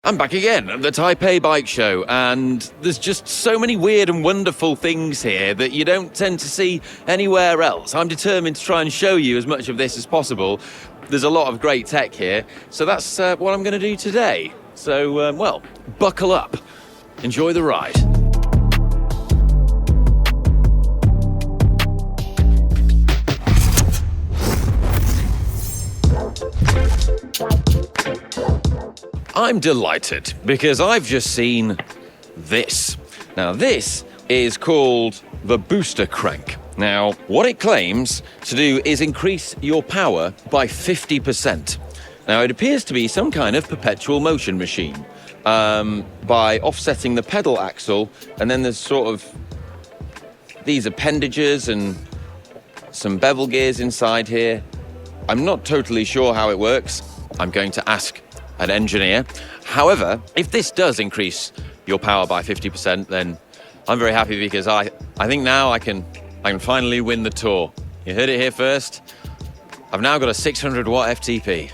I'm back again at the Taipei Bike Show, and there's just so many weird and wonderful things here that you don't tend to see anywhere else. I'm determined to try and show you as much of this as possible. There's a lot of great tech here, so that's what I'm going to do today. So, well, buckle up. Enjoy the ride. I'm delighted because I've just seen this. Now, this is called the booster crank. Now, what it claims to do is increase your power by 50%. Now, it appears to be some kind of perpetual motion machine by offsetting the pedal axle, and then there's sort of these appendages and some bevel gears inside here. I'm not totally sure how it works. I'm going to ask an engineer. However, if this does increase your power by 50%, then I'm very happy because I think now I can finally win the tour. You heard it here first. I've now got a 600 watt FTP.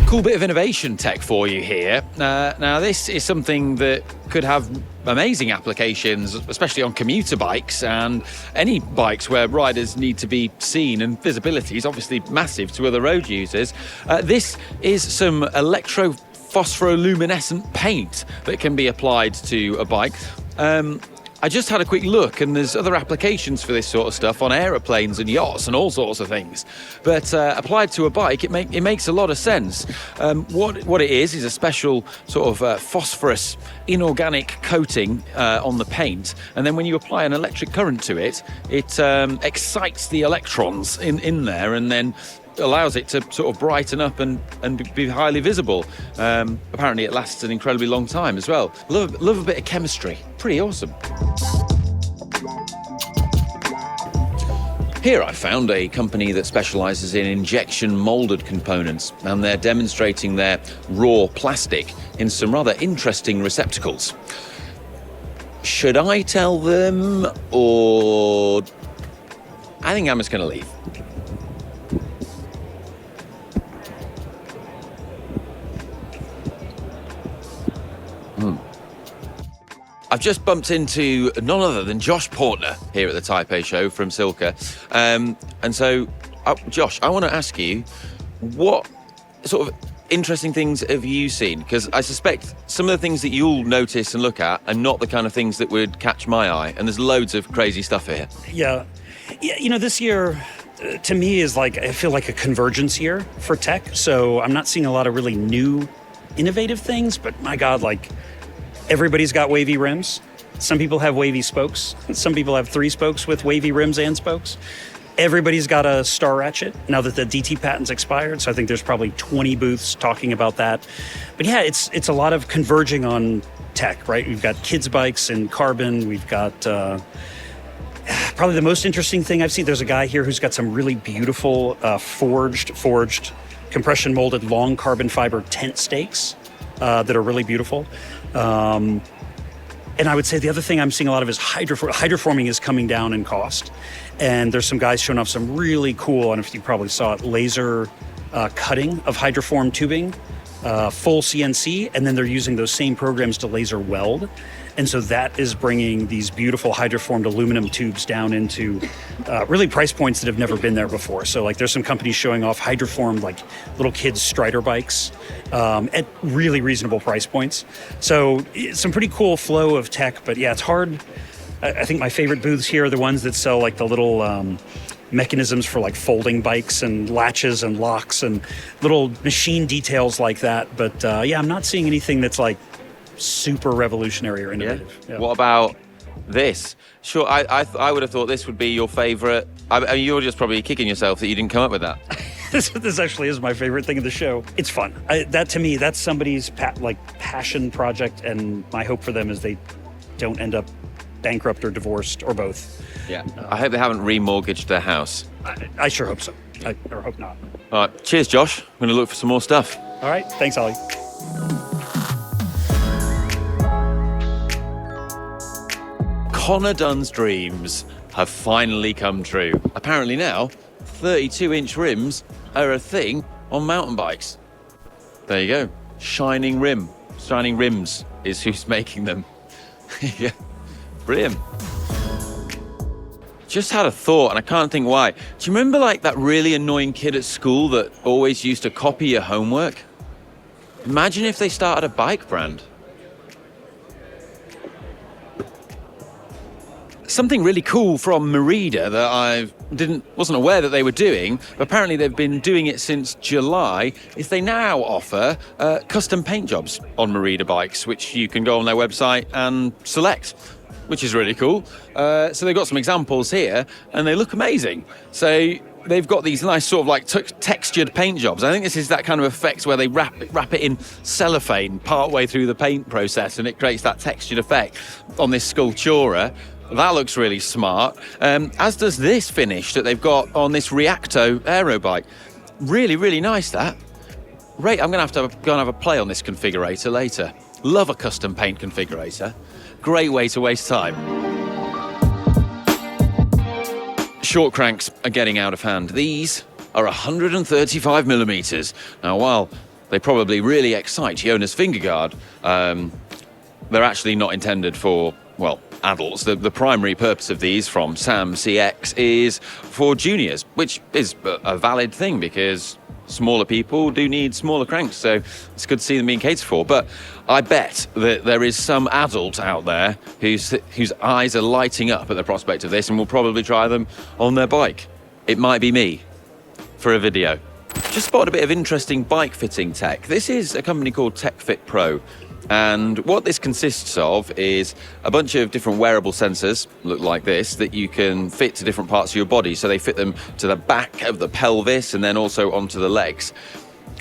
Cool bit of innovation tech for you here. Now this is something that could have amazing applications, especially on commuter bikes and any bikes where riders need to be seen, and visibility is obviously massive to other road users. This is some electrophosphoruminescent paint that can be applied to a bike. I just had a quick look, and there's other applications for this sort of stuff on aeroplanes and yachts and all sorts of things. But applied to a bike, it makes a lot of sense. What it is a special sort of phosphorus inorganic coating on the paint, and then when you apply an electric current to it, it excites the electrons in there, and then allows it to sort of brighten up and be highly visible. Apparently it lasts an incredibly long time as well. Love a bit of chemistry. Pretty awesome. Here I found a company that specialises in injection moulded components, and they're demonstrating their raw plastic in some rather interesting receptacles. Should I tell them, or I think I'm just going to leave. I've just bumped into none other than Josh Poertner here at the Taipei Show from Silka. And so, Josh, I want to ask you, what sort of interesting things have you seen? Because I suspect some of the things that you'll notice and look at are not the kind of things that would catch my eye. And there's loads of crazy stuff here. Yeah, you know, this year, to me, is like, I feel like a convergence year for tech. So I'm not seeing a lot of really new, innovative things, but my God, like, everybody's got wavy rims. Some people have wavy spokes. Some people have 3 spokes with wavy rims and spokes. Everybody's got a star ratchet now that the DT patent's expired. So I think there's probably 20 booths talking about that. But yeah, it's a lot of converging on tech, right? We've got kids' bikes and carbon. We've got probably the most interesting thing I've seen. There's a guy here who's got some really beautiful forged compression molded long carbon fiber tent stakes that are really beautiful. And I would say the other thing I'm seeing a lot of is hydroforming is coming down in cost. And there's some guys showing off some really cool, I don't know if you probably saw it, laser cutting of hydroform tubing, full CNC, and then they're using those same programs to laser weld. And so that is bringing these beautiful hydroformed aluminum tubes down into really price points that have never been there before. So like there's some companies showing off hydroformed like little kids Strider bikes at really reasonable price points. So some pretty cool flow of tech, but yeah, it's hard. I think my favorite booths here are the ones that sell like the little mechanisms for like folding bikes and latches and locks and little machine details like that. But yeah, I'm not seeing anything that's like super revolutionary or innovative. Yeah. What about this? Sure, I would have thought this would be your favorite. I mean, you're just probably kicking yourself that you didn't come up with that. This actually is my favorite thing of the show. It's fun. That to me, that's somebody's passion project, and my hope for them is they don't end up bankrupt or divorced or both. Yeah. I hope they haven't remortgaged their house. I sure hope so. Or hope not. All right. Cheers, Josh. I'm going to look for some more stuff. All right. Thanks, Ollie. Connor Dunn's dreams have finally come true. Apparently now, 32-inch rims are a thing on mountain bikes. There you go. Shining Rims is who's making them. Yeah, brilliant. Just had a thought, and I can't think why. Do you remember like that really annoying kid at school that always used to copy your homework? Imagine if they started a bike brand. Something really cool from Merida that I wasn't aware that they were doing, but apparently they've been doing it since July, is they now offer custom paint jobs on Merida bikes, which you can go on their website and select, which is really cool. So they've got some examples here, and they look amazing. So they've got these nice sort of like textured paint jobs. I think this is that kind of effect where they wrap it in cellophane partway through the paint process, and it creates that textured effect on this Sculptura. That looks really smart, as does this finish that they've got on this Reacto aero bike. Really, really nice, that. Right, I'm going to have to go and have a play on this configurator later. Love a custom paint configurator. Great way to waste time. Short cranks are getting out of hand. These are 135 millimeters. Now, while they probably really excite Jonas Vingegaard, they're actually not intended for, well, adults. The primary purpose of these from Sam CX is for juniors, which is a valid thing because smaller people do need smaller cranks, so it's good to see them being catered for. But I bet that there is some adult out there whose eyes are lighting up at the prospect of this and will probably try them on their bike. It might be me for a video. Just spotted a bit of interesting bike fitting tech. This is a company called TechFit Pro. And what this consists of is a bunch of different wearable sensors, look like this, that you can fit to different parts of your body. So they fit them to the back of the pelvis and then also onto the legs.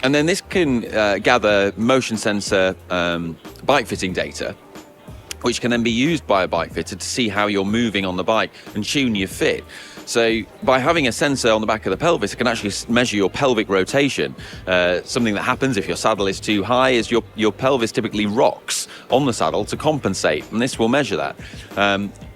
And then this can gather motion sensor bike fitting data, which can then be used by a bike fitter to see how you're moving on the bike and tune your fit. So by having a sensor on the back of the pelvis, it can actually measure your pelvic rotation. Something that happens if your saddle is too high is your pelvis typically rocks on the saddle to compensate, and this will measure that.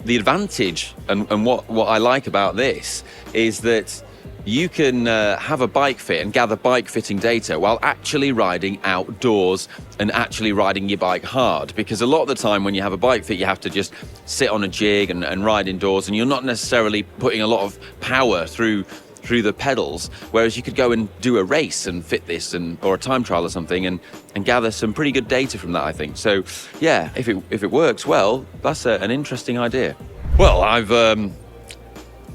The advantage and what I like about this is that you can have a bike fit and gather bike fitting data while actually riding outdoors and actually riding your bike hard. Because a lot of the time when you have a bike fit, you have to just sit on a jig and ride indoors, and you're not necessarily putting a lot of power through the pedals, whereas you could go and do a race and fit this or a time trial or something and gather some pretty good data from that, I think. So yeah, if it works well, that's an interesting idea. Well,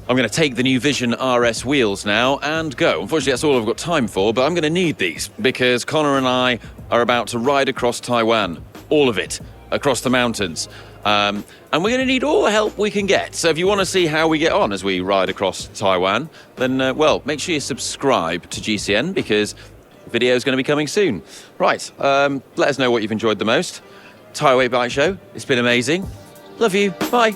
I'm going to take the new Vision RS wheels now and go. Unfortunately, that's all I've got time for, but I'm going to need these because Connor and I are about to ride across Taiwan, all of it, across the mountains. And we're going to need all the help we can get. So if you want to see how we get on as we ride across Taiwan, then, well, make sure you subscribe to GCN because video is going to be coming soon. Right, let us know what you've enjoyed the most. Taipei Bike Show, it's been amazing. Love you, bye.